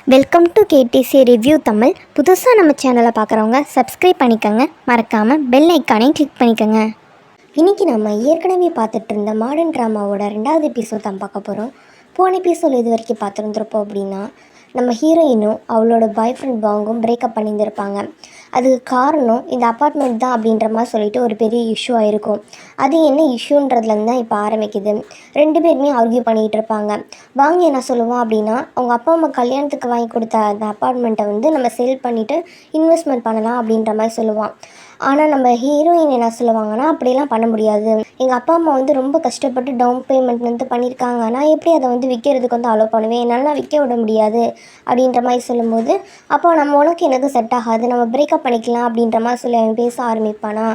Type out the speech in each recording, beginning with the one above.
Welcome to KTC review Tamil. புதுசாக நம்ம சேனலை பார்க்குறவங்க சப்ஸ்கிரைப் பண்ணிக்கோங்க. மறக்காமல் பெல் ஐக்கானையும் கிளிக் பண்ணிக்கோங்க. இன்றைக்கி நம்ம ஏற்கனவே பார்த்துட்டு இருந்த மாடர்ன் ட்ராமாவோட 2வது எபிசோட் தான் பார்க்க போகிறோம். போன எபிசோட் இது வரைக்கும் பார்த்துருந்துருப்போம் அப்படின்னா, நம்ம ஹீரோயினும் அவளோட பாய் ஃப்ரெண்ட் வாங்கும் பிரேக்கப் பண்ணியிருந்திருப்பாங்க. அதுக்கு காரணம் இந்த அப்பார்ட்மெண்ட் தான் அப்படின்ற மாதிரி சொல்லிட்டு ஒரு பெரிய இஷ்யூ ஆகிருக்கும். அது என்ன இஷ்யூன்றதுலேருந்து தான் இப்போ ஆரம்பிக்குது. 2 பேருமே ஆர்கியூ பண்ணிகிட்டு இருப்பாங்க. வாங்க என்ன சொல்லுவோம் அப்படின்னா, அவங்க அப்பா அம்மா கல்யாணத்துக்கு வாங்கி கொடுத்த அந்த அப்பார்ட்மெண்ட்டை வந்து நம்ம சேல் பண்ணிவிட்டு இன்வெஸ்ட்மெண்ட் பண்ணலாம் அப்படின்ற மாதிரி சொல்லுவான். ஆனால் நம்ம ஹீரோயின் என்ன சொல்லுவாங்கன்னா, அப்படிலாம் பண்ண முடியாது, எங்கள் அப்பா அம்மா வந்து ரொம்ப கஷ்டப்பட்டு டவுன் பேமெண்ட் வந்து பண்ணியிருக்காங்க, நான் எப்படி அதை வந்து விற்கிறதுக்கு வந்து அலோவ் பண்ணுவேன், என்னால் விற்க விட முடியாது அப்படின்ற மாதிரி சொல்லும்போது, அப்போ நம்ம உனக்கு எனக்கு செட் ஆகாது, நம்ம பிரேக்கப் பண்ணிக்கலாம் அப்படின்ற மாதிரி சொல்லி அவன் பேச ஆரம்பிப்பானா.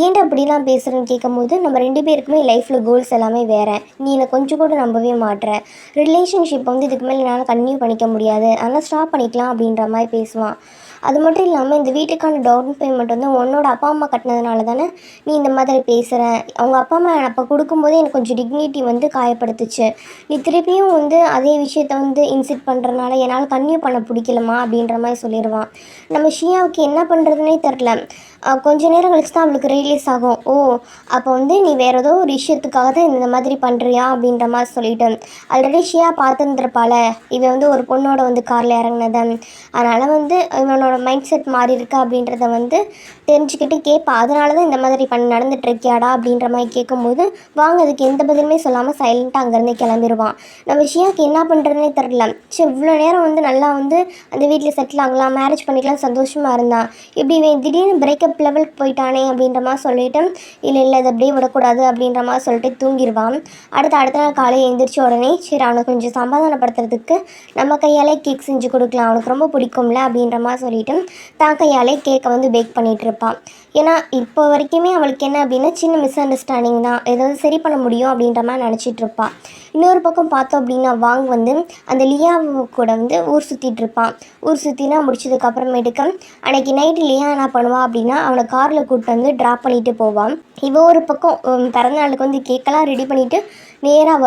ஏன்டா அப்படிலாம் பேசுகிறேன்னு கேட்கும்போது, நம்ம 2 பேருக்குமே லைஃப்பில் கோல்ஸ் எல்லாமே வேறு, நீ என்னை கொஞ்சம் கூட நம்பவே மாட்டுற, ரிலேஷன்ஷிப் வந்து இதுக்கு மேலே என்னால் கன்டினியூ பண்ணிக்க முடியாது, அதனால் ஸ்டாப் பண்ணிக்கலாம் அப்படின்ற மாதிரி பேசுவான். அது மட்டும் இல்லாமல் இந்த வீட்டுக்கான டவுன் பேமெண்ட் வந்து உன்னோட அப்பா அம்மா கட்டினதுனால தானே நீ இந்த மாதிரி பேசுகிற, அவங்க அப்பா அம்மா அப்போ கொடுக்கும்போதே எனக்கு கொஞ்சம் டிக்னிட்டி வந்து காயப்படுத்துச்சு, நீ திருப்பியும் வந்து அதே விஷயத்த வந்து இன்சிட் பண்ணுறதுனால என்னால் கன்டினியூ பண்ண பிடிக்கலமா அப்படின்ற மாதிரி சொல்லிடுவான். நம்ம ஷியாவுக்கு என்ன பண்ணுறதுனே தெரில. கொஞ்ச நேரம் கழிச்சு தான் அவளுக்கு ரியலைஸ் ஆகும், ஓ அப்போ வந்து நீ வேறு ஏதோ ஒரு விஷயத்துக்காக தான் இந்த மாதிரி பண்ணுறியா அப்படின்ற மாதிரி சொல்லிட்டு, ஆல்ரெடி ஷியா பார்த்துருந்துருப்பாள் இவன் வந்து ஒரு பொண்ணோட வந்து காரில் இறங்கினதை, அதனால் வந்து இவனோட மைண்ட் செட் மாறி இருக்கா அப்படின்றத வந்து தெரிஞ்சுக்கிட்டு கேட்பா. அதனால தான் இந்த மாதிரி நடந்துட்டுருக்கியாடா அப்படின்ற மாதிரி கேட்கும்போது, வாங்க அதுக்கு எந்த பதிலுமே சொல்லாமல் சைலண்ட்டாக அங்கேருந்து கிளம்பிடுவான். நம்ம ஷியாவுக்கு என்ன பண்ணுறதுனே தெரில. சரி இவ்வளோ நேரம் வந்து நல்லா வந்து அந்த வீட்டில் செட்டில் ஆகலாம், மேரேஜ் பண்ணிக்கலாம், சந்தோஷமாக இருந்தான், இப்படி இவன் திடீர்னு பிரேக்கப் லெவலுக்கு போயிட்டானே அப்படின்ற மாதிரி சொல்லிவிட்டு, இல்லை அது அப்படியே விடக்கூடாது அப்படின்ற மாதிரி சொல்லிட்டு தூங்கிடுவான். அடுத்த நாள் காலையில் எழுந்திரிச்ச உடனே சரி அவனை கொஞ்சம் சமாதானப்படுத்துறதுக்கு நம்ம கையாலே கேக் செஞ்சு கொடுக்கலாம், அவனுக்கு ரொம்ப பிடிக்கும்ல அப்படின்ற மாதிரி சொல்லிவிட்டு தான் கையாலே கேக்கை வந்து பேக் பண்ணிகிட்டு இருப்பான். ஏன்னா இப்போ வரைக்குமே அவளுக்கு என்ன அப்படின்னா சின்ன மிஸ் அண்டர்ஸ்டாண்டிங் தான், ஏதாவது சரி பண்ண முடியும் அப்படின்ற மாதிரி நினச்சிட்டு இருப்பாள். இன்னொரு பக்கம் பார்த்தோம் அப்படின்னா வாங் வந்து அந்த லியா கூட வந்து ஊர் சுற்றிட்டு இருப்பான். ஊர் சுற்றினா முடிச்சதுக்கப்புறமேட்டுக்கு அன்றைக்கி நைட்டு லியா என்ன பண்ணுவாள் அப்படின்னா, அவனை காரில் கூப்பிட்டு வந்து ட்ராப் பண்ணிவிட்டு போவான். இவன் ஒரு பக்கம் பிறந்தநாளுக்கு வந்து கேக்கெல்லாம் ரெடி பண்ணிவிட்டு நேராக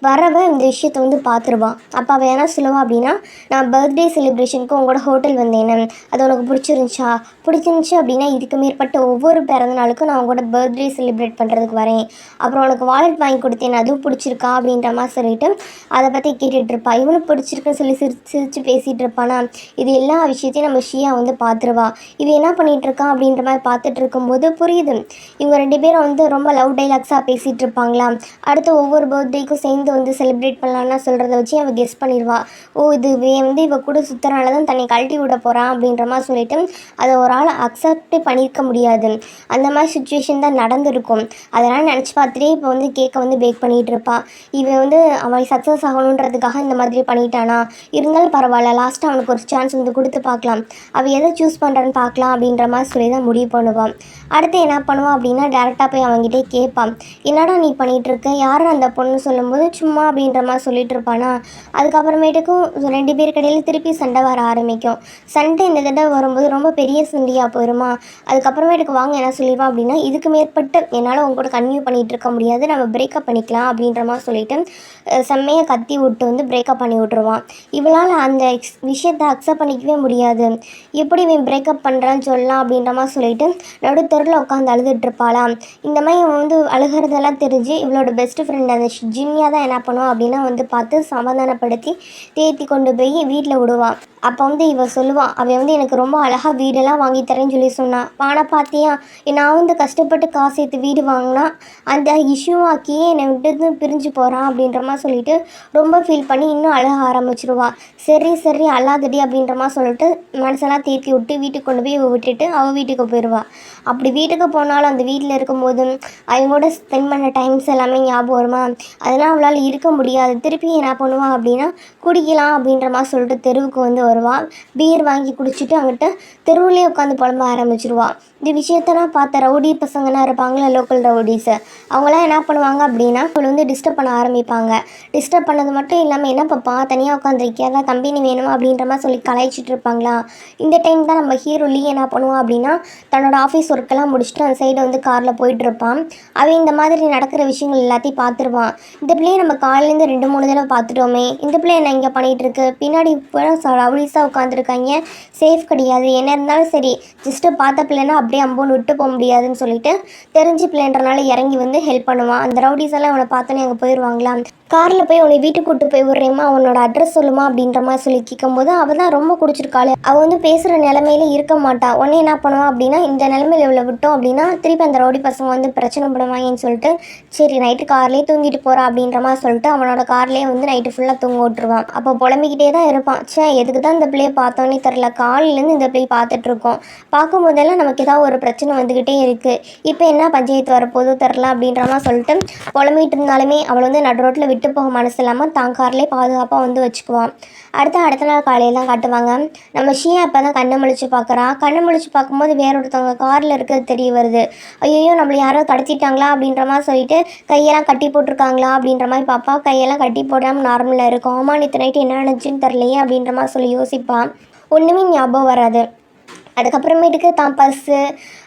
வரவ இந்த விஷயத்தை வந்து பார்த்துருவான். அப்போ அவள் என்ன சொல்லுவாள் அப்படின்னா, நான் பர்த்டே செலிப்ரேஷனுக்கு உங்களோட ஹோட்டல் வந்தேன்னு, அது உனக்கு பிடிச்சிருந்துச்சு அப்படின்னா இதுக்கு மேற்பட்ட ஒவ்வொரு பிறந்தநாளுக்கும் நான் உங்களோட பர்த்டே செலிப்ரேட் பண்ணுறதுக்கு வரேன், அப்புறம் உனக்கு வாலெட் வாங்கி கொடுத்தேன் அதுவும் பிடிச்சிருக்கா அப்படின்ற மாதிரி சொல்லிவிட்டு அதை பற்றி கேட்டுட்ருப்பா. இவனுக்கு பிடிச்சிருக்குன்னு சொல்லி சிரித்து பேசிகிட்டு இருப்பானா. இது எல்லா விஷயத்தையும் நம்ம ஷியா வந்து பார்த்துருவா. இவன் என்ன பண்ணிகிட்ருக்கான் அப்படின்ற மாதிரி பார்த்துட்டு இருக்கும்போது புரியுது, இவங்க 2 பேரும் வந்து ரொம்ப லவ் டைலாக்ஸாக பேசிகிட்டு இருப்பாங்களா. அடுத்து ஒவ்வொரு பர்த்டேக்கும் சேர்ந்து வந்து செலிப்ரேட் பண்ணலான்னா சொல்கிறத வச்சு அவள் கெஸ் பண்ணிடுவா. ஓ இது வந்து இவ கூட சுற்றுறனால தான் தன்னை கழட்டி விட போகிறான் அப்படின்ற மாதிரி சொல்லிவிட்டு அதை ஒரு ஆள் அக்செப்டே பண்ணியிருக்க முடியாது, அந்த மாதிரி சுச்சுவேஷன் தான் நடந்திருக்கும். அதெல்லாம் நினச்சி பார்த்துட்டே இப்போ வந்து கேக்கை வந்து பேக் பண்ணிகிட்டு இருப்பாள். இவன் வந்து அவன் சக்ஸஸ் ஆகணுன்றதுக்காக இந்த மாதிரி பண்ணிட்டானா, இருந்தாலும் பரவாயில்ல, லாஸ்ட்டாக அவனுக்கு ஒரு சான்ஸ் வந்து கொடுத்து பார்க்கலாம், அவள் எதை சூஸ் பண்ணுறான்னு பார்க்கலாம் அப்படின்ற மாதிரி சொல்லி தான் முடிவு பண்ணுவான். அடுத்து என்ன பண்ணுவான் அப்படின்னா, டேரெக்டாக போய் அவங்ககிட்டே கேட்பான், என்னடா நீ பண்ணிகிட்ருக்க, யார் அந்த பொண்ணு சொல்லும்போது சும்மா அப்படின்ற மாதிரி சொல்லிட்டு இருப்பானா. அதுக்கப்புறமேட்டுக்கும் 2 பேருக்கு இடையில திருப்பி சண்டை வர ஆரம்பிக்கும். சண்டை இந்த தடவை வரும்போது ரொம்ப பெரிய சண்டையாக போயிடுமா. அதுக்கப்புறமேட்டுக்கு வாங்க என்ன சொல்லிடுவான் அப்படின்னா, இதுக்கு மேற்பட்டு என்னால் உங்க கூட கன்டினியூ பண்ணிகிட்டு இருக்க முடியாது, நம்ம பிரேக்கப் பண்ணிக்கலாம் அப்படின்ற மாதிரி சொல்லிவிட்டு செம்மையாக கத்தி விட்டு வந்து பிரேக்கப் பண்ணி விட்ருவான். இவளால் அந்த விஷயத்தை அக்செப்ட் பண்ணிக்கவே முடியாது, எப்படி இவன் பிரேக்கப் பண்ணுறான்னு சொல்லலாம் அப்படின்ற மாதிரி சொல்லிவிட்டு நடுத்தெருவில் உட்காந்து அழுதுட்டுருப்பாளாம். இந்த மாதிரி இவன் வந்து அழுகிறதெல்லாம் தெரிஞ்சு இவளோட பெஸ்ட் ஃப்ரெண்ட் அந்த ஜிம்மியாக தான் என்ன பண்ணுவான் அப்படின்னா வந்து பார்த்து சமாதானப்படுத்தி தேத்தி கொண்டு போய் வீட்டில் விடுவான். அப்போ வந்து இவன் சொல்லுவான், அவன் வந்து எனக்கு ரொம்ப அழகாக வீடெல்லாம் வாங்கி தரேன்னு சொல்லி சொன்னான், ஆனால் பார்த்தியா நான் வந்து கஷ்டப்பட்டு காசு சேர்த்து வீடு வாங்கினா அந்த இஷ்யூ ஆக்கியே என்னை விட்டு பிரிஞ்சு போகிறான் அப்படின்ற மாதிரி சொல்லிட்டு ரொம்ப ஃபீல் பண்ணி இன்னும் அழக ஆரம்பிச்சிருவா. சரி அழாதடி அப்படின்ற மாதிரி சொல்லிட்டு மனசெல்லாம் தேத்தி விட்டு வீட்டுக்கு கொண்டு போய் விட்டுட்டு அவள் வீட்டுக்கு போயிடுவாள். அப்படி வீட்டுக்கு போனாலும் அந்த வீட்டில் இருக்கும்போது அவங்களோட ஸ்பெண்ட் பண்ண டைம்ஸ் எல்லாமே ஞாபகம் வருமா. அதெல்லாம் அவளால் இருக்க முடியாது. திருப்பி என்ன பண்ணுவாள் அப்படின்னா, குடிக்கலாம் அப்படின்ற மாதிரி சொல்லிட்டு தெருவுக்கு வந்து வருவாள். பீர் வாங்கி குடிச்சிட்டு அங்கிட்ட தெருவுலேயே உட்காந்து புலம்ப ஆரம்பிச்சிருவாள். இந்த விஷயத்தெல்லாம் பார்த்த ரவுடி பசங்கள்லாம் இருப்பாங்களே, லோக்கல் ரவுடிஸு, அவங்களாம் என்ன பண்ணுவாங்க அப்படின்னா அவளை வந்து டிஸ்டர்ப் பண்ண ஆரம்பிப்பாங்க. டிஸ்டர்ப் பண்ணது மட்டும் இல்லாமல், என்ன பாப்பா தனியாக உட்காந்துருக்கியா, தான் கம்பெனி வேணும் அப்படின்ற மாதிரி சொல்லி கலாய்ச்சிட்டு இருப்பாங்களா. இந்த டைம் தான் நம்ம ஹீரோ லீ என்ன பண்ணுவான் அப்படின்னா தன்னோட ஆஃபீஸ் ஒர்க்கெல்லாம் முடிச்சுட்டு அந்த சைடு வந்து காரில் போயிட்டு இருப்பான். அவன் இந்த மாதிரி நடக்கிற விஷயங்கள் எல்லாத்தையும் பார்த்துருவான். இந்த பிள்ளையை நம்ம காலையிலேருந்து 2-3 தடவை பார்த்துட்டோமே, இந்த பிள்ளை என்ன இங்கே பண்ணிகிட்டு இருக்கு, பின்னாடி ரவுடிஸாக உட்காந்துருக்காங்க, சேஃப் கிடையாது, என்ன இருந்தாலும் சரி ஜஸ்ட்டு பார்த்த பிள்ளைன்னா அப்படியே அம்போன்னு விட்டு போக முடியாதுன்னு சொல்லிட்டு தெரிஞ்சு பிள்ளைன்றனால இறங்கி வந்து ஹெல்ப் பண்ணுவான். அந்த ரவுடிஸ் எல்லாம் அவனை பார்த்தோன்னே அங்கே போயிடுவாங்களா. காரில் போய் உன்னை வீட்டுக்கு கூட்டு போய் விட்றேம்மா, அவனோட அட்ரஸ் சொல்லுமா அப்படின்ற மாதிரி சொல்லி கேட்கும்போது அவள் தான் ரொம்ப குடிச்சிருக்காள், அவள் வந்து பேசுகிற நிலமையில இருக்க மாட்டா. உடனே என்ன பண்ணுவான் அப்படின்னா இந்த நிலமையில இவ்வளோ விட்டோம் அப்படின்னா திருப்பி அந்த ரவுடி பசங்க வந்து பிரச்சனை பண்ணுவாங்கன்னு சொல்லிட்டு சரி நைட்டு கார்லேயே தூங்கிட்டு போகிறா அப்படின்ற மாதிரி சொல்லிட்டு அவனோட கார்லேயே வந்து நைட்டு ஃபுல்லாக தூங்க விட்டுருவான். அப்போ புலம்பிக்கிட்டே தான் இருப்பான். எதுக்கு தான் இந்த பிள்ளையை பார்த்தோன்னே தெரில, காலையிலேருந்து இந்த பிள்ளையை பார்த்துட்ருக்கோம், பார்க்கும்போதெல்லாம் நமக்கு ஏதாவது ஒரு பிரச்சனை வந்துக்கிட்டே இருக்குது, இப்போ என்ன பஞ்சாயத்து வரப்போதும் தெரில அப்படின்ற மாதிரி சொல்லிட்டு புலம்பிகிட்டு இருந்தாலுமே அவளை வந்து நடு ரோட்டில் விட்டு போக மனசு இல்லாமல் தான் கார்லேயே பாதுகாப்பாக வந்து வச்சுக்குவான். அடுத்த நாள் காலையில் தான் காட்டுவாங்க. நம்ம ஷியா இப்போ தான் கண்ணை முழிச்சு பார்க்குறான். கண்ணை முழிச்சு பார்க்கும்போது வேற ஒருத்தவங்க காரில் இருக்கிறது தெரிய வருது. ஐயோ நம்மளை யாரோ கடத்திட்டாங்களா அப்படின்ற மாதிரி சொல்லிட்டு கையெல்லாம் கட்டி போட்டிருக்காங்களா அப்படின்ற மாதிரி பார்ப்பா. கையெல்லாம் கட்டி போடாமல் நார்மலாக இருக்கும். ஆமா நேற்று நைட்டு என்ன நினச்சின்னு தெரிலையே அப்படின்ற மாதிரி சொல்லி யோசிப்பான். ஒன்றுமே ஞாபகம் வராது. அதுக்கப்புறமேட்டுக்கு தான் பர்ஸு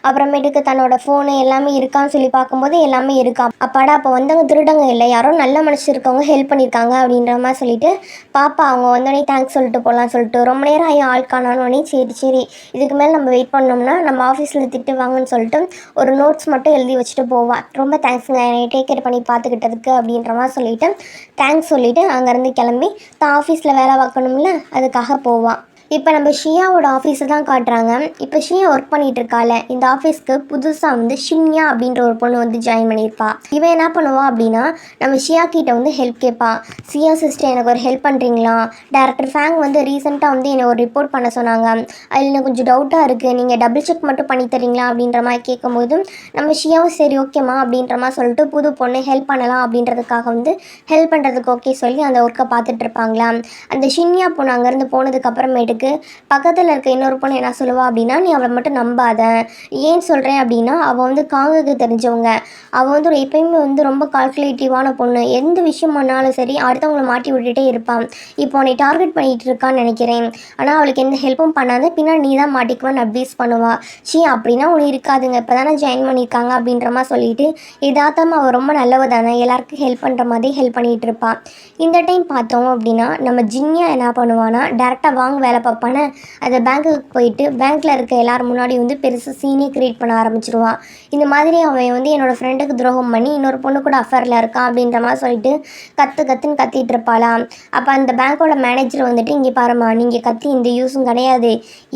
அப்புறமேட்டுக்கு தன்னோட ஃபோனு எல்லாமே இருக்கான்னு சொல்லி பார்க்கும்போது எல்லாமே இருக்கா. அப்பாடா அப்போ வந்தவங்க திருடங்க இல்லை, யாரோ நல்ல மனசு இருக்கவங்க ஹெல்ப் பண்ணியிருக்காங்க அப்படின்ற மாதிரி சொல்லிட்டு பாப்பா அவங்க வந்தோடனே தேங்க்ஸ் சொல்லிட்டு போகலான்னு சொல்லிட்டு ரொம்ப நேரம் ஆகி ஆள் காணானோடனே சரி இதுக்கு மேலே நம்ம வெயிட் பண்ணோம்னா நம்ம ஆஃபீஸில் திட்டுவாங்கன்னு சொல்லிட்டு ஒரு நோட்ஸ் மட்டும் எழுதி வச்சுட்டு போவாள். ரொம்ப தேங்க்ஸுங்க என்னை டேக் கேர் பண்ணி பார்த்துக்கிட்டதுக்கு அப்படின்ற மாதிரி சொல்லிவிட்டு தேங்க்ஸ் சொல்லிவிட்டு அங்கேருந்து கிளம்பி தான் ஆஃபீஸில் வேலை பார்க்கணும்ல அதுக்காக போவாள். இப்போ நம்ம ஷியாவோட ஆஃபீஸை தான் காட்டுறாங்க. இப்போ ஷியா ஒர்க் பண்ணிகிட்டு இருக்காள். இந்த ஆஃபீஸ்க்கு புதுசாக வந்து ஷின்யா அப்படின்ற ஒரு பொண்ணு வந்து ஜாயின் பண்ணியிருப்பா. இவன் என்ன பண்ணுவான் அப்படின்னா நம்ம ஷியா கிட்ட வந்து ஹெல்ப் கேட்பான். ஷியா சிஸ்டர் எனக்கு ஒரு ஹெல்ப் பண்ணுறீங்களா, டேரக்டர் ஃபேங் வந்து ரீசெண்டாக வந்து என்னை ஒரு ரிப்போர்ட் பண்ண சொன்னாங்க, அதில் எனக்கு கொஞ்சம் டவுட்டாக இருக்குது, நீங்கள் டபுள் செக் மட்டும் பண்ணி தரீங்களா அப்படின்ற மாதிரி கேட்கும்போது நம்ம ஷியாவும் சரி ஓகேம்மா அப்படின்ற மாதிரி சொல்லிட்டு புது பொண்ணு ஹெல்ப் பண்ணலாம் அப்படின்றதுக்காக வந்து ஹெல்ப் பண்ணுறதுக்கு ஓகே சொல்லி அந்த ஒர்க்கை பார்த்துட்டு இருப்பாங்களா. அந்த ஷின்யா பொண்ணு அங்கேருந்து போனதுக்கப்புறமேட்டு பக்கத்தில் இருக்க இன்னொரு பொண்ணு என்ன சொல்லுவா அப்படின்னா நீ அவளை மட்டும் நம்பாத, ஏன் சொல்கிறேன் அப்படின்னா அவள் வந்து காங்குக்கு தெரிஞ்சவங்க, அவள் வந்து எப்பயுமே வந்து ரொம்ப கால்குலேட்டிவான பொண்ணு, எந்த விஷயம் பண்ணாலும் சரி அடுத்தவங்களை மாட்டி விட்டுட்டே இருப்பான். இப்போ உன்னை டார்கெட் பண்ணிகிட்டு இருக்கான்னு நினைக்கிறேன், ஆனால் அவளுக்கு எந்த ஹெல்ப்பும் பண்ணாத, பின்னாடி நீ தான் மாட்டிக்குவான்னு அட்வைஸ் பண்ணுவா. அப்படின்னா ஒன்று இருக்காதுங்க, இப்போ தானே ஜாயின் பண்ணியிருக்காங்க அப்படின்ற மாதிரி சொல்லிட்டு எதார்த்தமாக அவள் ரொம்ப நல்லவ தானே, எல்லாருக்கும் ஹெல்ப் பண்ணுற மாதிரி ஹெல்ப் பண்ணிகிட்டு இருப்பாள். இந்த டைம் பார்த்தோம் அப்படின்னா நம்ம ஜின்யா என்ன பண்ணுவான்னா டேரெக்டாக வாங்க வேலை பார்ப்பானே அந்த பேங்க்குக்கு போயிட்டு பேங்க்கில் இருக்க எல்லோரும் முன்னாடி வந்து பெருசாக சீனே க்ரியேட் பண்ண ஆரம்பிச்சிருவான். இந்த மாதிரி அவன் வந்து என்னோடய ஃப்ரெண்டுக்கு துரோகம் பண்ணி இன்னொரு பொண்ணு கூட அஃபேரில் இருக்கான் அப்படின்ற மாதிரி சொல்லிட்டு கத்துன்னு கத்திட்டு இருப்பாளா. அப்போ அந்த பேங்க்கோட மேனேஜர் வந்துட்டு இங்கே பாருமா நீங்கள் கத்தி இந்த யூஸும் கிடையாது,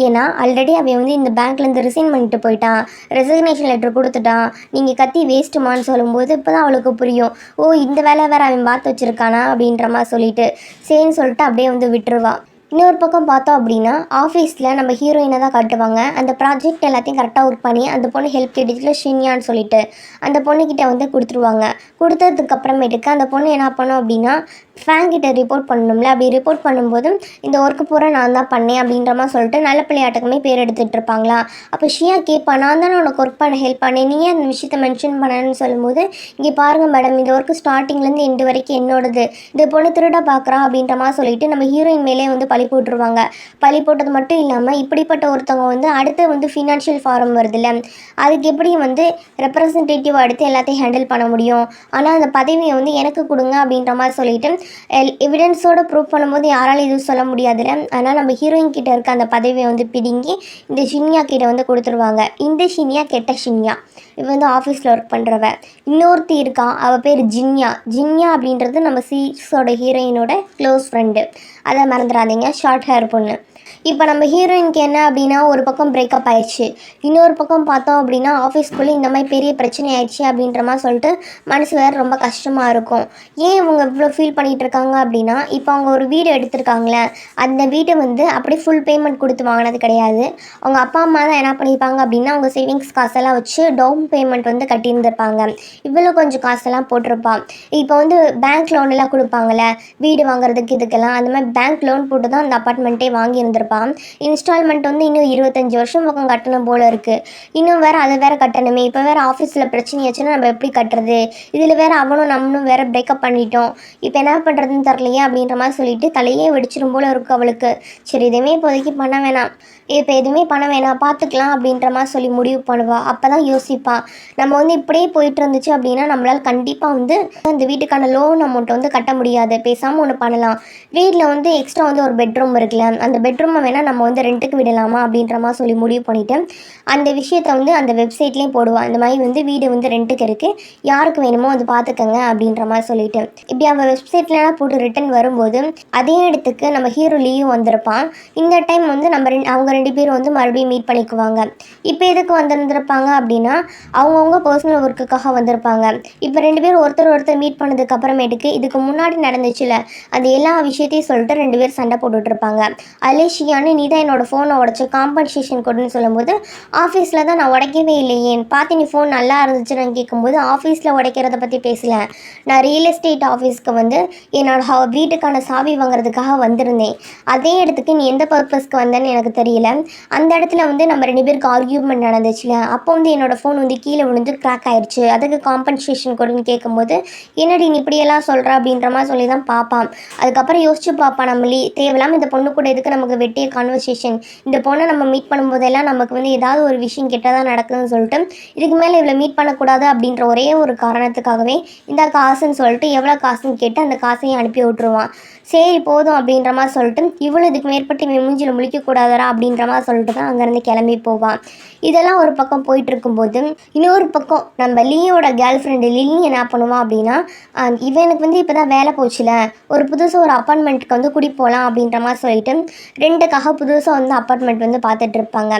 ஏன்னா ஆல்ரெடி அவன் வந்து இந்த பேங்க்லேருந்து ரிசைன் பண்ணிட்டு போயிட்டான், ரெசிக்னேஷன் லெட்டர் கொடுத்துட்டான், நீங்கள் கத்தி வேஸ்ட்டுமான்னு சொல்லும்போது இப்போ தான் அவளுக்கு புரியும், ஓ இந்த வேலை வேறு அவன் பார்த்து வச்சுருக்கானா அப்படின்ற மாதிரி சொல்லிட்டு சரின்னு சொல்லிட்டு அப்படியே வந்து விட்டுருவா. இன்னொரு பக்கம் பார்த்தோம் அப்படின்னா ஆஃபீஸில் நம்ம ஹீரோயினை தான் காட்டுவாங்க. அந்த ப்ராஜெக்ட் எல்லாத்தையும் கரெக்டாக ஒர்க் பண்ணி அந்த பொண்ணு ஹெல்ப் கேட்டுச்சுல ஷின்யான்னு சொல்லிட்டு அந்த பொண்ணுக்கிட்ட வந்து கொடுத்துருவாங்க. கொடுத்ததுக்கப்புறமேட்டுக்கு அந்த பொண்ணு என்ன பண்ணோம் அப்படின்னா ஃபேங்கிட்ட ரிப்போர்ட் பண்ணணும்ல, அப்படி ரிப்போர்ட் பண்ணும்போது இந்த ஒர்க்கு பூரா நான் தான் பண்ணேன் அப்படின்ற மாதிரி சொல்லிட்டு நல்ல பிள்ளையாட்டக்குமே பேர் எடுத்துகிட்டு இருப்பாங்களா. அப்போ ஷியா கேட்பா நான் தானே உனக்கு ஒர்க் பண்ண ஹெல்ப் பண்ணேன், நீயே அந்த விஷயத்தை மென்ஷன் பண்ணணும்னு சொல்லும்போது இங்கே பாருங்கள் மேடம் இந்த ஒர்க்கு ஸ்டார்டிங்லேருந்து எண்டு வரைக்கும் என்னோடது, இந்த பொண்ணு திருட பார்க்குறா அப்படின்ற மாதிரி சொல்லிட்டு நம்ம ஹீரோயின் மேலே வந்து பழி போட்டுருவாங்க. பழி போட்டது மட்டும் இல்லாமல் இப்படிப்பட்ட ஒருத்தவங்க வந்து அடுத்து வந்து ஃபினான்ஷியல் ஃபாரம் வருதுல்ல, அதுக்கு எப்படி வந்து ரெப்ரசன்டேட்டிவ் எடுத்து எல்லாத்தையும் ஹேண்டில் பண்ண முடியும், ஆனால் அந்த பதவியை வந்து எனக்கு கொடுங்க அப்படின்ற மாதிரி சொல்லிட்டு எவிடன்ஸோடு ப்ரூவ் பண்ணும்போது யாராலும் எதுவும் சொல்ல முடியாதுல்ல, அதனால் நம்ம ஹீரோயின் கிட்ட இருக்க அந்த பதவியை வந்து பிடுங்கி இந்த ஷின்யா கிட்ட வந்து கொடுத்துருவாங்க. இந்த ஷின்யா கெட்ட ஷின்யா, இவன் வந்து ஆஃபீஸில் ஒர்க் பண்ணுறவ. இன்னொருத்தி இருக்கான், அவள் பேர் ஜின்யா அப்படின்றது நம்ம சீஸோட ஹீரோயினோட க்ளோஸ் ஃப்ரெண்டு, அதை மறந்துடாதீங்க, ஷார்ட் ஹேர் பொண்ணு. இப்போ நம்ம ஹீரோயினுக்கு என்ன அப்படின்னா ஒரு பக்கம் பிரேக்கப் ஆயிடுச்சு, இன்னொரு பக்கம் பார்த்தோம் அப்படின்னா ஆஃபீஸ்க்குள்ளே இந்த மாதிரி பெரிய பிரச்சனை ஆயிடுச்சு அப்படின்ற மாதிரி சொல்லிட்டு மனசு வேறு ரொம்ப கஷ்டமாக இருக்கும். ஏன் இவங்க இவ்வளோ ஃபீல் பண்ணிகிட்டு இருக்காங்க அப்படின்னா இப்போ அவங்க ஒரு வீடு எடுத்திருக்காங்களே, அந்த வீட்டை வந்து அப்படி ஃபுல் பேமெண்ட் கொடுத்து வாங்கினது கிடையாது, அவங்க அப்பா அம்மா தான் என்ன பண்ணியிருப்பாங்க அப்படின்னா அவங்க சேவிங்ஸ் காசெல்லாம் வச்சு டவுன் பேமெண்ட் வந்து கட்டியிருந்திருப்பாங்க, இவ்வளோ கொஞ்சம் காசெல்லாம் போட்டிருப்பான். இப்போ வந்து பேங்க் லோனெல்லாம் கொடுப்பாங்கள்ல வீடு வாங்குறதுக்கு இதுக்கெல்லாம், அந்த மாதிரி பேங்க் லோன் போட்டு தான் அந்த அப்பார்ட்மெண்ட்டே வாங்கியிருந்திருப்பான். இன்ஸ்டால்மெண்ட் வந்து இன்னும் 25 வருஷம் பக்கம் கட்டணும் போல் இருக்குது. இன்னும் வேறு அதை வேறு கட்டணுமே. இப்போ வேறு ஆஃபீஸில் பிரச்சனையாச்சுன்னா நம்ம எப்படி கட்டுறது? இதில் வேறு அவனும் நம்மளும் வேறு பிரேக்கப் பண்ணிட்டோம். இப்போ என்ன பண்ணுறதுன்னு தரலையே அப்படின்ற மாதிரி சொல்லிட்டு தலையே வெடிச்சிடும் போல் இருக்குது அவளுக்கு. சரி, எதுவுமே இப்போதைக்கு பண்ண வேணாம், இப்போ எதுவுமே பண்ண வேணாம், பார்த்துக்கலாம் அப்படின்ற மாதிரி சொல்லி முடிவு பண்ணுவாள். அப்போ தான் யோசிப்பாள், நம்ம வந்து இப்படியே போயிட்டு இருந்துச்சு அப்படின்னா நம்மளால் கண்டிப்பாக வந்து அந்த வீட்டுக்கான லோன் அமௌண்ட்டை வந்து கட்ட முடியாது. பேசாமல் ஒன்று பண்ணலாம், வீட்டில் வந்து எக்ஸ்ட்ரா வந்து ஒரு பெட்ரூம் இருக்குல்ல, அந்த பெட்ரூமை வேணால் நம்ம வந்து ரெண்ட்டுக்கு விடலாமா அப்படின்ற மாதிரி சொல்லி முடிவு பண்ணிவிட்டு அந்த விஷயத்தை வந்து அந்த வெப்சைட்லேயும் போடுவாள். இந்த மாதிரி வந்து வீடு வந்து ரெண்ட்டுக்கு இருக்குது, யாருக்கு வேணுமோ அது பார்த்துக்கங்க அப்படின்ற மாதிரி சொல்லிட்டு. இப்படி அவள் வெப்சைட்லாம் போட்டு ரிட்டன் வரும்போது அதே இடத்துக்கு நம்ம ஹீரோ லீவ் வந்திருப்பான். இந்த டைம் வந்து அவங்க 2 பேரும் வந்து மறுபடியும் மீட் பண்ணிக்குவாங்க. இப்போ எதுக்கு வந்திருந்திருப்பாங்க அப்படின்னா அவங்கவுங்க பர்சனல் ஒர்க்குக்காக வந்திருப்பாங்க. இப்போ 2 பேரும் ஒருத்தர் மீட் பண்ணதுக்கு அப்புறமேட்டுக்கு இதுக்கு முன்னாடி நடந்துச்சுல அது எல்லா விஷயத்தையும் சொல்லிட்டு 2 பேர் சண்டை போட்டுட்ருப்பாங்க. அலேஷியான்னு நீ தான் என்னோடய ஃபோனை உடச்சி காம்பன்சேஷன் கொடுன்னு சொல்லும்போது ஆஃபீஸில் தான் நான் உடைக்கவே இல்லையே, பார்த்து நீ ஃபோன் நல்லா இருந்துச்சுன்னு கேட்கும்போது ஆஃபீஸில் உடைக்கிறத பற்றி பேசல, நான் ரியல் எஸ்டேட் ஆஃபீஸ்க்கு வந்து என்னோட வீட்டுக்கான சாவி வாங்குறதுக்காக வந்திருந்தேன். அதே இடத்துக்கு நீ எந்த பர்பஸ்க்கு வந்தேன்னு எனக்கு தெரியல. அந்த இடத்துல வந்து நம்ம 2 பேருக்கு ஆர்கியூமெண்ட் நடந்துச்சுல, அப்போ வந்து என்னோடய ஃபோன் வந்து கீழே விழுந்து கிராக் ஆயிடுச்சு, அதுக்கு காம்பன்சேஷன் கொடுன்னு கேட்கும்போது என்னடி நீ இப்படியெல்லாம் சொல்கிற அப்படின்ற மாதிரி சொல்லி தான் பார்ப்பான். அதுக்கப்புறம் யோசிச்சு பார்ப்பான், நம்மளே தேவையில்லாமல் இந்த பொண்ணு கூட எதுக்கு நமக்கு வெட்டிய கான்வர்சேஷன், இந்த பொண்ணை நம்ம மீட் பண்ணும்போதெல்லாம் நமக்கு வந்து ஏதாவது ஒரு விஷயம் கெட்டதாக நடக்குதுன்னு சொல்லிட்டு இதுக்கு மேலே இவ்வளோ மீட் பண்ணக்கூடாது அப்படின்ற ஒரே ஒரு காரணத்துக்காகவே இந்த காசுன்னு சொல்லிட்டு எவ்வளோ காசுன்னு கேட்டு அந்த காசையும் அனுப்பி விட்ருவான். சரி போதும் அப்படின்ற மாதிரி சொல்லிட்டு இவ்வளோ இதுக்கு மேற்பட்டு இவன் மூஞ்சில் முழிக்கக்கூடாதரா அப்படின்ற மாதிரி சொல்லிட்டு தான் அங்கேருந்து கிளம்பி போவான். இதெல்லாம் ஒரு பக்கம் போயிட்டு இருக்கும்போது இன்னொரு பக்கம் நம்ம லீயோட கேர்ள் ஃப்ரெண்டு லில்லி என்ன பண்ணுவான் அப்படின்னா இவனுக்கு வந்து இப்போ தான் வேலை போச்சுல, ஒரு புதுசாக ஒரு அப்பார்ட்மெண்ட்டுக்கு வந்து குடி போகலாம் அப்படின்ற மாதிரி சொல்லிட்டு ரெண்டுக்காக புதுசாக வந்து அப்பார்ட்மெண்ட் வந்து பார்த்துட்டு இருப்பாங்க.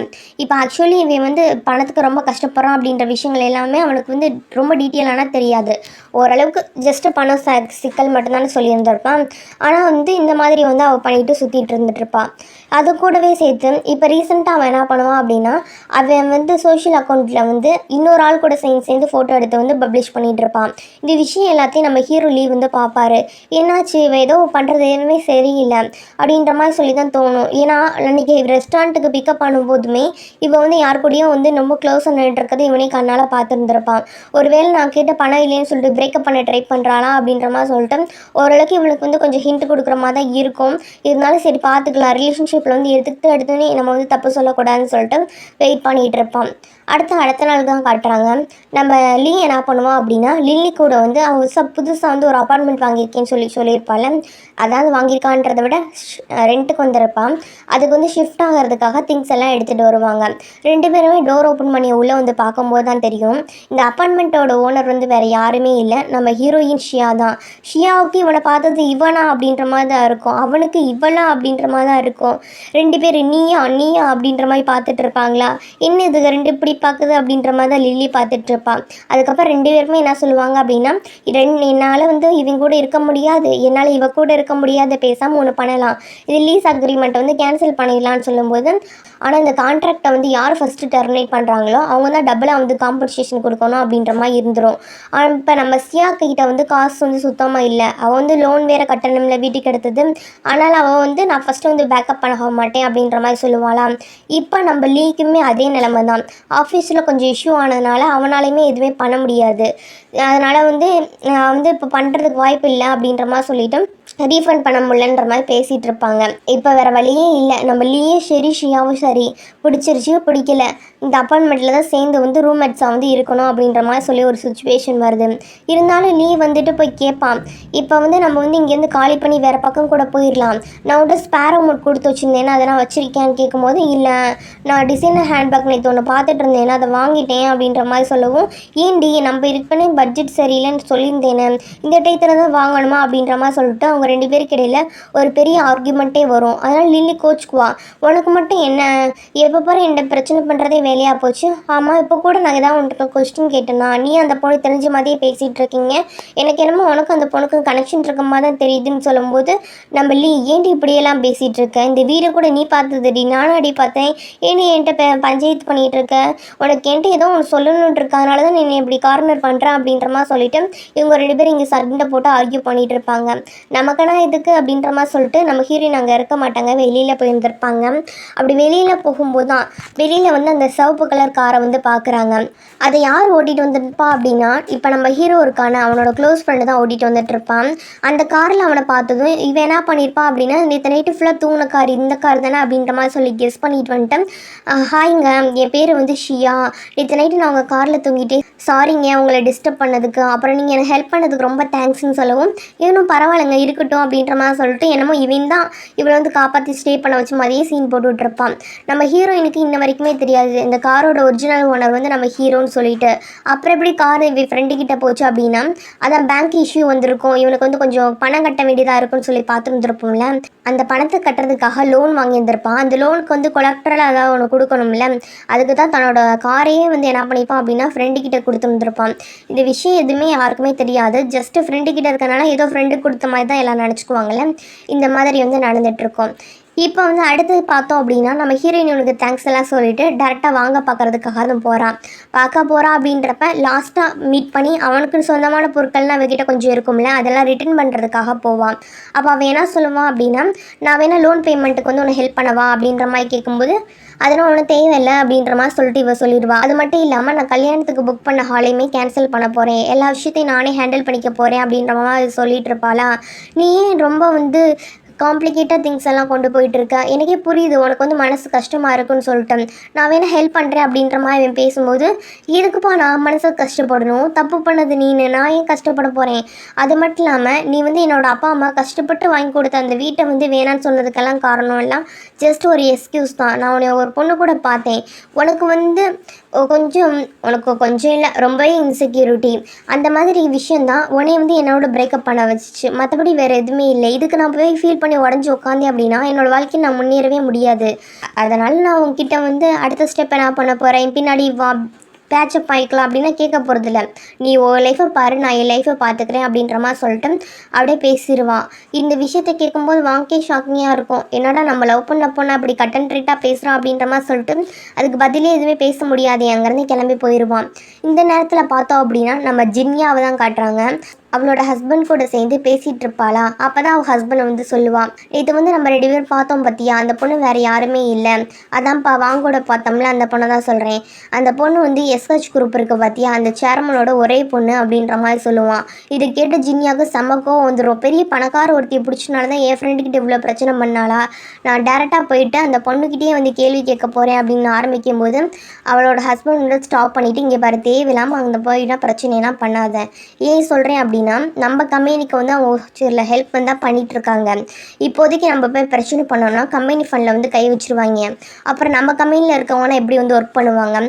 இப்போ ஆக்சுவலி இவன் வந்து பணத்துக்கு ரொம்ப கஷ்டப்படுறான் அப்படின்ற விஷயங்கள் எல்லாமே அவனுக்கு வந்து ரொம்ப டீட்டெயிலான தெரியாது. ஓரளவுக்கு ஜஸ்ட்டு பணம் சிக்கல் மட்டும்தான் சொல்லியிருந்திருப்பான். ஆனால் வந்து இந்த மாதிரி வந்து அவள் பண்ணிட்டு சுற்றிட்டு இருந்துட்டுருப்பாள். அது கூடவே சேர்த்து இப்போ ரீசெண்டாக அவன் என்ன பண்ணுவான் அப்படின்னா அவன் வந்து சோஷியல் அக்கௌண்ட்டில் வந்து இன்னொரு ஆள் கூட சேர்ந்து ஃபோட்டோ எடுத்து வந்து பப்ளிஷ் பண்ணிகிட்டு இருப்பான். இந்த விஷயம் எல்லாத்தையும் நம்ம ஹீரோ லீவ் வந்து பார்ப்பாரு. என்னாச்சு இவன் ஏதோ பண்ணுறது எதுவுமே சரியில்லை அப்படின்ற மாதிரி சொல்லி தான் தோணும். ஏன்னா அன்றைக்கி ரெஸ்டாரண்ட்டுக்கு பிக்கப் பண்ணும்போதுமே இவன் வந்து யார் கூடயும் வந்து ரொம்ப க்ளோஸாக நின்றுருக்கிறது இவனே கண்ணால் பார்த்துருந்துருப்பான். ஒருவேளை நான் கேட்ட பணம் இல்லைன்னு சொல்லிட்டு பிரேக்கப் பண்ண ட்ரை பண்ணுறானா அப்படின்ற மாதிரி சொல்லிட்டு ஓரளவுக்கு இவனுக்கு வந்து கொஞ்சம் ஹிண்ட் கொடுக்குற மாதிரி தான் இருக்கும். இருந்தாலும் சரி பார்த்துக்கலாம், ரிலேஷன்ஷிப்பில் வந்து எடுத்தோன்னே நம்ம வந்து தப்பு சொல்லக்கூடாதுன்னு சொல்லிட்டு வெயிட் பண்ணிகிட்டு இருப்பான். அடுத்த நாள் தான் காட்டுறாங்க. நம்ம லீ என்ன பண்ணுவான் அப்படின்னா லில்லி கூட வந்து அவன் புதுசாக வந்து ஒரு அப்பார்ட்மெண்ட் வாங்கியிருக்கேன்னு சொல்லியிருப்பாள். அதாவது வாங்கியிருக்கான்றதை விட ரெண்ட்டுக்கு வந்திருப்பான். அதுக்கு வந்து ஷிஃப்ட் ஆகிறதுக்காக திங்ஸ் எல்லாம் எடுத்துகிட்டு வருவாங்க. 2 பேருமே டோர் ஓப்பன் பண்ணி உள்ளே வந்து பார்க்கும்போது தான் தெரியும் இந்த அப்பார்ட்மெண்ட்டோட ஓனர் வந்து வேறு யாருமே இல்லை, நம்ம ஹீரோயின் ஷியா தான். ஷியாவுக்கு இவனை பார்த்தது இவனா அப்படின்ற மாதிரி தான் இருக்கும், அவனுக்கு இவளா அப்படின்ற மாதிரி தான் இருக்கும். 2 பேர் நீயா அப்படின்ற மாதிரி பார்த்துட்டு இருப்பாங்களா, என்ன இது 2 இப்படி பார்க்குது அப்படின்ற மாதிரி தான் லில்லி பார்த்துட்டு இருப்பான். அதுக்கப்புறம் 2 பேருமே என்ன சொல்லுவாங்க அப்படின்னா என்னால் வந்து இவங்க கூட இருக்க முடியாது, என்னால் இவ கூட இருக்க முடியாது, பேசாமல் ஒன்று பண்ணலாம், இது லீஸ் அக்ரிமெண்ட்டை வந்து கேன்சல் பண்ணிடலான்னு சொல்லும்போது ஆனால் இந்த கான்ட்ராக்டை வந்து யார் ஃபஸ்ட்டு டெர்மினேட் பண்ணுறாங்களோ அவங்க தான் டபுளாக வந்து காம்பன்சேஷன் கொடுக்கணும் அப்படின்ற மாதிரி இருந்துடும். இப்போ நம்ம சியா கிட்ட வந்து காசு வந்து சுத்தமாக இல்லை, அவள் வந்து லோன் வேறு கட்டணம்ல வீட்டுக்கு எடுத்தது, ஆனால் அவள் வந்து நான் ஃபஸ்ட்டு வந்து பேக்கப் பண்ண மாட்டேன் அப்படின்ற மாதிரி சொல்லுவாளாம். இப்போ நம்ம லீக்குமே அதே நிலைமை தான், ஆஃபீஸில் கொஞ்சம் இஷ்யூ ஆனதுனால அவனாலையுமே எதுவுமே பண்ண முடியாது, அதனால் வந்து நான் வந்து இப்போ பண்ணுறதுக்கு வாய்ப்பு இல்லை அப்படின்ற மாதிரி சொல்லிவிட்டு ரீஃபண்ட் பண்ண முடியலன்ற மாதிரி பேசிகிட்டு இருப்பாங்க. இப்போ வேறு வழியே இல்லை, நம்ம லீயே சரி ஷியாவும் சரி பிடிச்சிருச்சு பிடிக்கல இந்த அப்பார்ட்மெண்ட்டில் தான் சேர்ந்து வந்து ரூம்மேட்ஸாக வந்து இருக்கணும் அப்படின்ற மாதிரி சொல்லி ஒரு சுச்சுவேஷன் வருது. இருந்தாலும் லீ வந்துட்டு போய் கேட்பான், இப்போ வந்து நம்ம வந்து இங்கேருந்து காலி பண்ணி வேறு பக்கம் கூட போயிடலாம், நான் வந்து ஸ்பேர் அமௌண்ட் கொடுத்து வச்சுருந்தேன்னா அதை நான் வச்சுருக்கேன்னு கேட்கும்போது இல்லை நான் டிசைனர் ஹேண்ட்பேக் நேற்று ஒன்று பார்த்துட்டு இருந்தேன்னா அதை வாங்கிட்டேன் அப்படின்ற மாதிரி சொல்லவும் ஏன்டி நம்ம இதுக்குன்னு பட்ஜெட் சரியில்லைன்னு சொல்லியிருந்தேனே இந்த டயத்தில் தான் வாங்கணுமா அப்படின்ற மாதிரி சொல்லிட்டு அவங்க 2 பேருக்கு இடையில ஒரு பெரிய ஆர்கியூமெண்ட்டே வரும். அதனால் லில்லி கோச்சுக்குவா, உனக்கு மட்டும் என்ன எப்போ பாரு என்ன பிரச்சனை பண்ணுறதே வேலையாக போச்சு, ஆமாம் இப்போ கூட நான் ஏதாவது உனக்கு கொஸ்டின் கேட்டேன்னா நீ அந்த பொண்ணு தெரிஞ்ச மாதிரியே பேசிகிட்டு இருக்கீங்க, எனக்கு என்னமோ உனக்கு அந்த பொண்ணுக்கு கனெக்ஷன் இருக்க மாதிரி தான் தெரியுதுன்னு சொல்லும்போது நம்ம லீ ஏன்டி இப்படியெல்லாம் பேசிகிட்டு இருக்க, இந்த வீடை கூட நீ பார்த்ததுடி நானும் அடி பார்த்தேன், ஏன்னு என்கிட்ட பஞ்சாயத்து பண்ணிகிட்டு இருக்க, உனக்கு என்கிட்ட ஏதோ ஒன்று சொல்லணுன்னு இருக்கா அதனால தான் நீ இப்படி கார்னர் பண்ணுறேன் அப்படின்ற மாதிரி சொல்லிவிட்டு இவங்க 2 பேரும் இங்கே சண்டை போட்டு ஆர்கியூ பண்ணிகிட்டு இருப்பாங்க. நம்ம நமக்கான இதுக்கு அப்படின்ற மாதிரி சொல்லிட்டு நம்ம ஹீரோயின் அங்கே இருக்க மாட்டாங்க, வெளியில் போயிருந்திருப்பாங்க. அப்படி வெளியில் போகும்போது தான் வெளியில் வந்து அந்த சிவப்பு கலர் காரை வந்து பார்க்குறாங்க. அதை யார் ஓட்டிகிட்டு வந்துருப்பா அப்படின்னா, இப்போ நம்ம ஹீரோ இருக்கான அவனோட க்ளோஸ் ஃப்ரெண்டு தான் ஓட்டிகிட்டு வந்துட்டு இருப்பான். அந்த காரில் அவனை பார்த்ததும் இவன் என்ன பண்ணியிருப்பான் அப்படின்னா, நேற்று நைட்டு ஃபுல்லாக தூங்கின கார் இந்த கார் தானே அப்படின்ற மாதிரி சொல்லி கெஸ் பண்ணிட்டு வந்துட்டேன். ஹாய்ங்க, என் பேர் வந்து ஷியா, நேற்று நைட்டு நான் உங்கள் காரில் தூங்கிட்டே சாரிங்க உங்களை டிஸ்டர்ப் பண்ணதுக்கு, அப்புறம் நீங்கள் எனக்கு ஹெல்ப் பண்ணதுக்கு ரொம்ப தேங்க்ஸ்ன்னு சொல்லவும், இவனும் பரவாயில்லைங்க இருக்கட்டும் அப்படின்ற மாதிரி சொல்லிட்டு என்னமோ இவன் தான் இவளை வந்து காப்பாற்றி ஸ்டே பண்ண வச்சு மாதிரியே சீன் போட்டுட்டு இருப்பான். நம்ம ஹீரோயினுக்கு இன்ன வரைக்குமே தெரியாது இந்த காரோட ஒரிஜினல் ஓனர் வந்து நம்ம ஹீரோன்னு சொல்லிட்டு. அப்புறம் எப்படி கார் இவ ஃப்ரெண்டு கிட்ட போச்சு அப்படின்னா, அதான் பேங்க் இஷ்யூ வந்திருக்கும், இவனுக்கு வந்து கொஞ்சம் பணம் கட்ட வேண்டியதாக இருக்குன்னு சொல்லி பார்த்துருந்துருப்போம்ல. அந்த பணத்தை கட்டுறதுக்காக லோன் வாங்கியிருந்திருப்பான். அந்த லோனுக்கு வந்து கொலக்டரில் ஏதாவது ஒன்று கொடுக்கணும்ல, அதுக்கு தான் தன்னோட காரையே வந்து என்ன பண்ணிப்பான் அப்படின்னா ஃப்ரெண்டு கிட்ட கொடுத்துருந்துருப்பான். இந்த விஷயம் எதுவுமே யாருக்குமே தெரியாது, ஜஸ்ட்டு ஃப்ரெண்டு கிட்ட இருக்கனால ஏதோ ஃப்ரெண்டுக்கு கொடுத்த மாதிரி தான் எல்லாம் நினச்சிக்குவாங்கல்ல. இந்த மாதிரி வந்து நடந்துகிட்ருக்கோம். இப்போ வந்து அடுத்தது பார்த்தோம் அப்படின்னா, நம்ம ஹீரோயினுக்கு தேங்க்ஸ் எல்லாம் சொல்லிட்டு டேரெக்டாக வாங்க பார்க்குறதுக்காக தான் பார்க்க போகிறான் அப்படின்றப்ப லாஸ்ட்டாக மீட் பண்ணி அவனுக்கு சொந்தமான பொருட்கள்லாம் அவகிட்ட கொஞ்சம் இருக்கும்ல, அதெல்லாம் ரிட்டர்ன் பண்ணுறதுக்காக போவான். அப்போ அவன் என்ன சொல்லுவான் அப்படின்னா, நான் வேணால் லோன் பேமெண்ட்டுக்கு வந்து உன்னை ஹெல்ப் பண்ணவா அப்படின்ற மாதிரி கேட்கும்போது, அதெல்லாம் ஒன்றும் தேவையில்லை அப்படின்ற மாதிரி சொல்லிட்டு இவ சொல்லிடுவா. அது மட்டும் இல்லாமல் நான் கல்யாணத்துக்கு புக் பண்ண ஹாலையுமே கேன்சல் பண்ண போகிறேன், எல்லா விஷயத்தையும் நானே ஹேண்டில் பண்ணிக்க போகிறேன் அப்படின்ற மாதிரி சொல்லிட்டு இருப்பாளா. நீ ஏன் ரொம்ப வந்து காம்ப்ளிகேட்டாக திங்ஸ் எல்லாம் கொண்டு போயிட்டுருக்க, எனக்கே புரியுது உனக்கு வந்து மனசு கஷ்டமாக இருக்குன்னு சொல்லிட்டேன், நான் வேணால் ஹெல்ப் பண்ணுறேன் அப்படின்ற மாதிரி அவன் பேசும்போது, எதுக்குப்பா நான் மனசை கஷ்டப்படணும், தப்பு பண்ணது நீனு, நான் ஏன் கஷ்டப்பட போகிறேன், அது மட்டும் இல்லாமல் நீ வந்து என்னோடய அப்பா அம்மா கஷ்டப்பட்டு வாங்கி கொடுத்த அந்த வீட்டை வந்து வேணான்னு சொன்னதுக்கெல்லாம் காரணம் எல்லாம் ஜஸ்ட் ஒரு எக்ஸ்கியூஸ் தான். நான் உன்னை ஒரு பொண்ணு கூட பார்த்தேன், உனக்கு வந்து கொஞ்சம் இல்லை ரொம்பவே இன்செக்யூரிட்டி, அந்த மாதிரி விஷயந்தான் உன்னை வந்து என்னோட பிரேக்கப் பண்ண வச்சிச்சு, மற்றபடி வேறு எதுவுமே இல்லை. இதுக்கு நான் போய் ஃபீல் பண்ணி உடஞ்சி உட்காந்தேன் அப்படின்னா என்னோடய வாழ்க்கையை நான் முன்னேறவே முடியாது. அதனால் நான் உங்ககிட்ட வந்து அடுத்த ஸ்டெப் என்ன பண்ண போகிறேன், பின்னாடி வா பேட்சப் ஆகிக்கலாம் அப்படின்னா கேட்க போகிறதில்ல, நீ உன் லைஃப்பை பாரு, நான் என் லைஃப்பை பார்த்துக்கிறேன் அப்படின்ற மாதிரி சொல்லிட்டு அப்படியே பேசிடுவான். இந்த விஷயத்தை கேட்கும்போது வாங்கே ஷாக்கிங்காக இருக்கும், என்னடா நம்ம லவ் பண்ண பொண்ணு அப்படி கட் அண்ட் ரைட்டாக பேசுகிறான் அப்படின்ற மாதிரி சொல்லிட்டு அதுக்கு பதிலே எதுவுமே பேச முடியாது, அங்கேருந்து கிளம்பி போயிடுவான். இந்த நேரத்தில் பார்த்தோம் அப்படின்னா நம்ம ஜின்யாவை தான் காட்டுறாங்க. அவளோட ஹஸ்பண்ட் கூட சேர்ந்து பேசிகிட்டு இருப்பாளா. அப்போ தான் அவள் ஹஸ்பண்ட் வந்து சொல்லுவாள், இது வந்து நம்ம 2 பேர் பார்த்தோம் பார்த்தியா, அந்த பொண்ணு வேறு யாருமே இல்லை, அதான்ப்பா வாங்கோட பார்த்தோம்ல அந்த பொண்ணை தான் சொல்கிறேன், அந்த பொண்ணு வந்து எஸ்ஹெச் குரூப் இருக்குது பார்த்தியா, அந்த சேர்மனோட ஒரே பொண்ணு அப்படின்ற மாதிரி சொல்லுவான். இதை கேட்டு ஜின்யாவுக்கு செம்மக்கோ வந்துடும், பெரிய பணக்கார ஒருத்தியை பிடிச்சனால தான் என் ஃப்ரெண்டுக்கிட்ட இவ்வளோ பிரச்சனை பண்ணாளா, நான் டேரெக்டாக போயிட்டு அந்த பொண்ணுக்கிட்டே வந்து கேள்வி கேட்க போகிறேன் அப்படின்னு ஆரம்பிக்கும் போது அவளோட ஹஸ்பண்ட் வந்து ஸ்டாப் பண்ணிவிட்டு, இங்கே பாரு தேவையில்லாமல் அங்கே போயிட்டா பிரச்சனையெல்லாம் பண்ணாத, ஏன் சொல்கிறேன் அப்படின்னா நம்ம கம்பெனிக்கு வந்து அவங்க சில ஹெல்ப் வந்து தான் பண்ணிகிட்ருக்காங்க, இப்போதைக்கு நம்ம போய் பிரச்சனை பண்ணோம்னா கம்பெனி ஃபண்டில் வந்து கை வச்சுருவாங்க, அப்புறம் நம்ம கம்பெனியில் இருக்கவங்கன்னா எப்படி வந்து ஒர்க் பண்ணுவாங்க,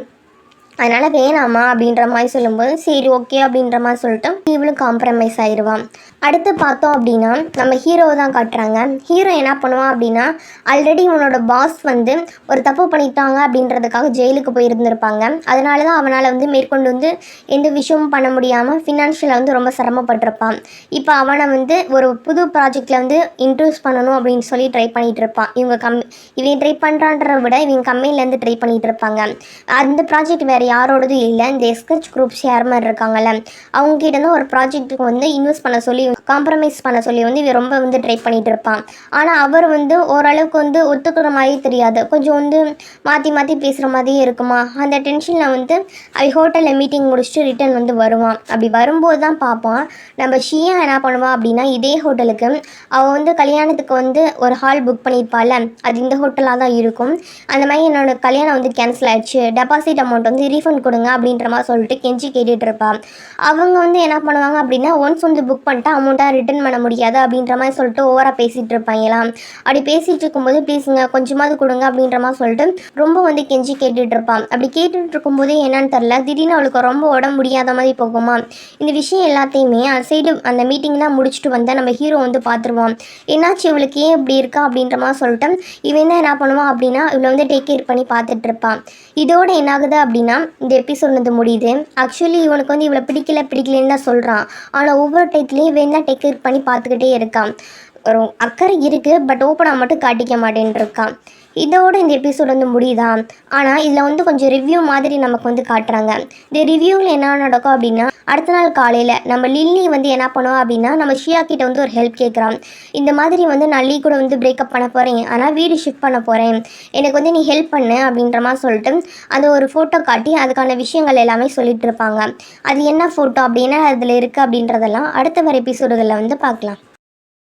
அதனால் வேணாமா அப்படின்ற மாதிரி சொல்லும்போது சரி ஓகே அப்படின்ற மாதிரி சொல்லிட்டு இவளும் காம்ப்ரமைஸ் ஆயிடுவான். அடுத்து பார்த்தோம் அப்படின்னா நம்ம ஹீரோவை தான் காட்டுறாங்க. ஹீரோ என்ன பண்ணுவான் அப்படின்னா, ஆல்ரெடி இவனோட பாஸ் வந்து ஒரு தப்பு பண்ணிட்டாங்க அப்படின்றதுக்காக ஜெயிலுக்கு போயிருந்துருப்பாங்க, அதனால தான் அவனால் வந்து மேற்கொண்டு வந்து எந்த விஷயமும் பண்ண முடியாமல் ஃபினான்ஷியலாக வந்து ரொம்ப சிரமப்பட்டிருப்பான். இப்போ அவனை வந்து ஒரு புது ப்ராஜெக்டில் வந்து இன்ட்ரூஸ் பண்ணணும் அப்படின்னு சொல்லி ட்ரை பண்ணிகிட்டு இருப்பான். இவன் ட்ரை பண்ணுறான்றதை விட இவங்க கம்பெனிலேருந்து ட்ரை பண்ணிகிட்டு இருப்பாங்க. அந்த ப்ராஜெக்ட் வேறு யாரோடதும் இல்லை, இந்த எஸ்ஹெச் குரூப் சேர்மன் இருக்காங்கல்ல அவங்ககிட்ட இருந்து ஒரு ப்ராஜெக்ட்டுக்கு வந்து இன்வெஸ்ட் பண்ண சொல்லி காம்ப்ரமைஸ் பண்ண சொல்லி வந்து இவன் ரொம்ப வந்து ட்ரை பண்ணிகிட்டு இருப்பான். ஆனால் அவர் வந்து ஓரளவுக்கு வந்து ஒத்துக்கிற மாதிரி தெரியாது, கொஞ்சம் வந்து மாற்றி மாற்றி பேசுகிற மாதிரியே இருக்குமா. அந்த டென்ஷனில் வந்து ஹோட்டலில் மீட்டிங் முடிச்சுட்டு ரிட்டன் வந்து வருவான். அப்படி வரும்போது தான் பார்ப்பான் நம்ம ஷியா என்ன பண்ணுவான் அப்படின்னா, இதே ஹோட்டலுக்கு அவள் வந்து கல்யாணத்துக்கு வந்து ஒரு ஹால் புக் பண்ணியிருப்பாள், அது இந்த ஹோட்டலாக தான் இருக்கும், அந்த மாதிரி என்னோடய கல்யாணம் வந்து கேன்சல் ஆகிடுச்சு, டெபாசிட் அமௌண்ட் வந்து ரீஃபண்ட் கொடுங்க அப்படின்ற மாதிரி சொல்லிட்டு கெஞ்சி கேட்டுட்டு இருப்பான். அவங்க வந்து என்ன பண்ணுவாங்க அப்படின்னா, ஒன்ஸ் வந்து புக் பண்ணிட்டா அமௌண்ட்டாக ரிட்டர்ன் பண்ண முடியாது அப்படின்ற மாதிரி சொல்லிட்டு ஓவராக பேசிகிட்டு இருப்பாங்களாம். அப்படி பேசிகிட்டு இருக்கும்போது ப்ளீஸுங்க கொஞ்சமாவது கொடுங்க அப்படின்ற மாதிரி சொல்லிட்டு ரொம்ப வந்து கெஞ்சி கேட்டுட்டு இருப்பான். அப்படி கேட்டுட்டு இருக்கும்போதே என்னன்னு தெரில, திடீர்னு அவளுக்கு ரொம்ப உடம்பு முடியாத மாதிரி போகுமா. இந்த விஷயம் எல்லாத்தையுமே அந்த சைடு அந்த மீட்டிங்லாம் முடிச்சுட்டு வந்தால் நம்ம ஹீரோ வந்து பார்த்துருவான். என்னாச்சு இவளுக்கு ஏன் இப்படி இருக்கா அப்படின்ற மாதிரி சொல்லிட்டு இவன் தான் என்ன பண்ணுவான் அப்படின்னா இவளை வந்து டேக் கேர் பண்ணி பார்த்துட்டு இருப்பான். இதோட என்னாகுது அப்படின்னா இந்த எபிசோட் வந்து முடியுது. ஆக்சுவலி இவனுக்கு வந்து இவளை பிடிக்கலன்னு தான் சொல்கிறான், ஆனால் ஒவ்வொரு டைத்துலேயும் இவன் தான் டேக் கேர் பண்ணி பார்த்துக்கிட்டே இருக்கான். ஒரு அக்கறை இருக்குது, பட் ஓப்பனாக மட்டும் காட்டிக்க மாட்டேன்னு இருக்கான். இதோட இந்த எபிசோட் வந்து முடியுதா? ஆனால் இதில் வந்து கொஞ்சம் ரிவ்யூ மாதிரி நமக்கு வந்து காட்டுறாங்க. இந்த ரிவ்யூவில் என்ன நடக்கும் அப்படின்னா, அடுத்த நாள் காலையில் நம்ம லில்லி வந்து என்ன பண்ணுவோம் அப்படின்னா, நம்ம ஷியா கிட்ட வந்து ஒரு ஹெல்ப் கேட்குறான். இந்த மாதிரி வந்து நான் லீ கூட வந்து பிரேக்கப் பண்ண போகிறேன், ஆனால் வீடு ஷிஃப்ட் பண்ண போகிறேன், எனக்கு வந்து நீ ஹெல்ப் பண்ணு அப்படின்ற மாதிரி சொல்லிட்டு அந்த ஒரு ஃபோட்டோ காட்டி அதுக்கான விஷயங்கள் எல்லாமே சொல்லிட்டு இருப்பாங்க. அது என்ன ஃபோட்டோ அப்படின்னா அதில் இருக்குது அப்படின்றதெல்லாம் அடுத்த வர எபிசோடுகளில் வந்து பார்க்கலாம்.